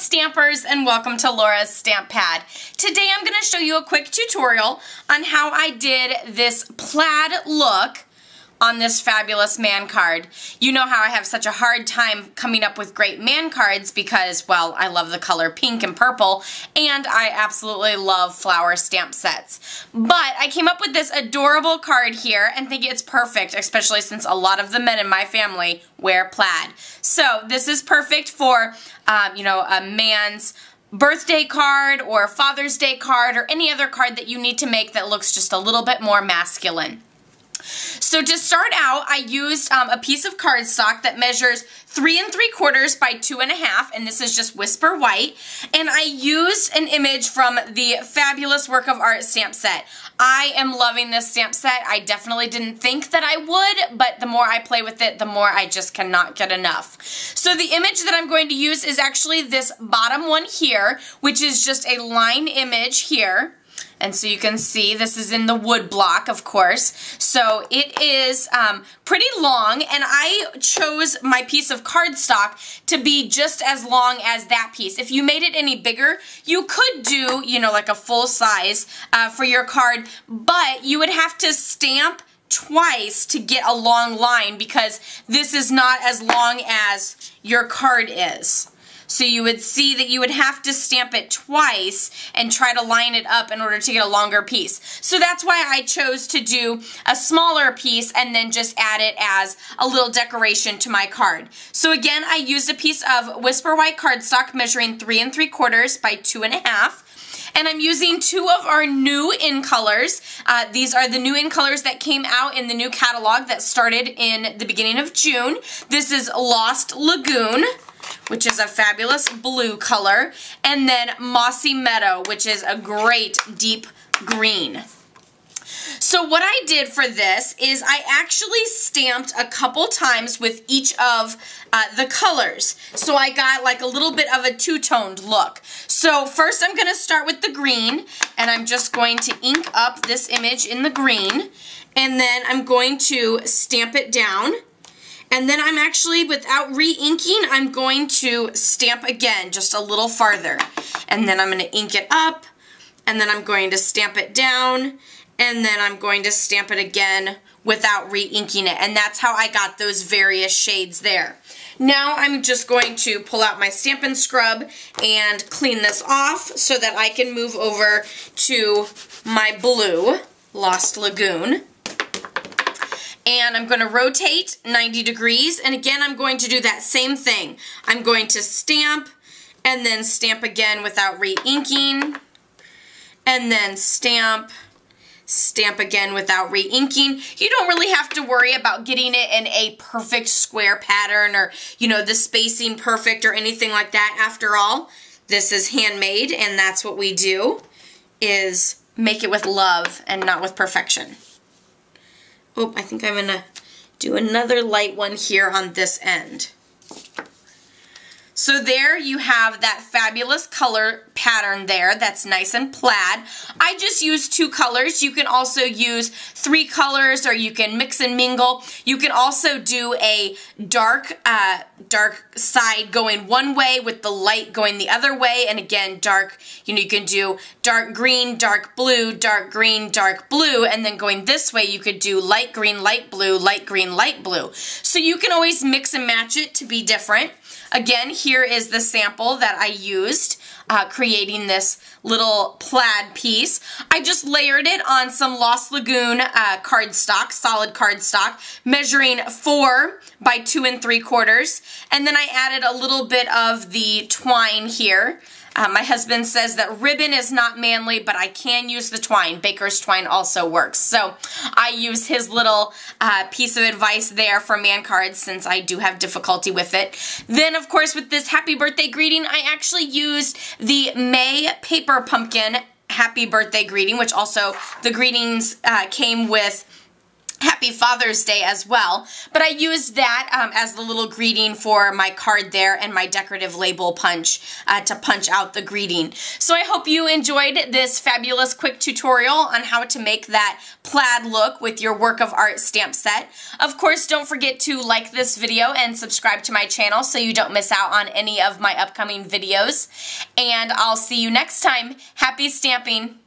Stampers, and welcome to Laura's Stamp Pad. Today I'm going to show you a quick tutorial on how I did this plaid look on this fabulous man card. You know how I have such a hard time coming up with great man cards because, well, I love the color pink and purple, and I absolutely love flower stamp sets. But I came up with this adorable card here and think it's perfect, especially since a lot of the men in my family wear plaid. So this is perfect for, you know, a man's birthday card or Father's Day card or any other card that you need to make that looks just a little bit more masculine. So to start out, I used a piece of cardstock that measures 3 3/4 by 2 1/2, and this is just Whisper White, and I used an image from the fabulous Work of Art stamp set. I am loving this stamp set. I definitely didn't think that I would, but the more I play with it, the more I just cannot get enough. So the image that I'm going to use is actually this bottom one here, which is just a line image here. And so you can see this is in the wood block, of course. So it is pretty long, and I chose my piece of cardstock to be just as long as that piece. If you made it any bigger, you could do, you know, like a full size for your card, but you would have to stamp twice to get a long line because this is not as long as your card is. So you would see that you would have to stamp it twice and try to line it up in order to get a longer piece. So that's why I chose to do a smaller piece and then just add it as a little decoration to my card. So again, I used a piece of Whisper White cardstock measuring 3 3/4 by 2 1/2. And I'm using 2 of our new in colors. These are the new in colors that came out in the new catalog that started in the beginning of June. This is Lost Lagoon, which is a fabulous blue color, and then Mossy Meadow, which is a great deep green. So what I did for this is I actually stamped a couple times with each of the colors. So I got like a little bit of a two-toned look. So first I'm going to start with the green, and I'm just going to ink up this image in the green, and then I'm going to stamp it down. And then I'm actually, without re-inking, I'm going to stamp again just a little farther. And then I'm going to ink it up, and then I'm going to stamp it down, and then I'm going to stamp it again without re-inking it. And that's how I got those various shades there. Now I'm just going to pull out my Stampin' Scrub and clean this off so that I can move over to my blue, Lost Lagoon. And I'm going to rotate 90 degrees, and again I'm going to do that same thing. I'm going to stamp, and then stamp again without re-inking, and then stamp, stamp again without re-inking. You don't really have to worry about getting it in a perfect square pattern or, you know, the spacing perfect or anything like that. After all, this is handmade, and that's what we do, is make it with love and not with perfection. Oh, I think I'm going to do another light one here on this end. So there you have that fabulous color pattern there that's nice and plaid. I just used 2 colors. You can also use 3 colors, or you can mix and mingle. You can also do a dark side going one way with the light going the other way, and again dark, you know, you can do dark green, dark blue, dark green, dark blue, and then going this way you could do light green, light blue, light green, light blue. So you can always mix and match it to be different. Again, here is the sample that I used creating this little plaid piece. I just layered it on some Lost Lagoon cardstock, solid cardstock, measuring 4 by 2 3/4, and then I added a little bit of the twine here. My husband says that ribbon is not manly, but I can use the twine. Baker's twine also works. So I use his little piece of advice there for man cards since I do have difficulty with it. Then, of course, with this happy birthday greeting, I actually used the May Paper Pumpkin happy birthday greeting, which also the greetings came with Happy Father's Day as well, but I used that as the little greeting for my card there and my decorative label punch to punch out the greeting. So I hope you enjoyed this fabulous quick tutorial on how to make that plaid look with your work of art stamp set. Of course, don't forget to like this video and subscribe to my channel so you don't miss out on any of my upcoming videos. And I'll see you next time. Happy stamping!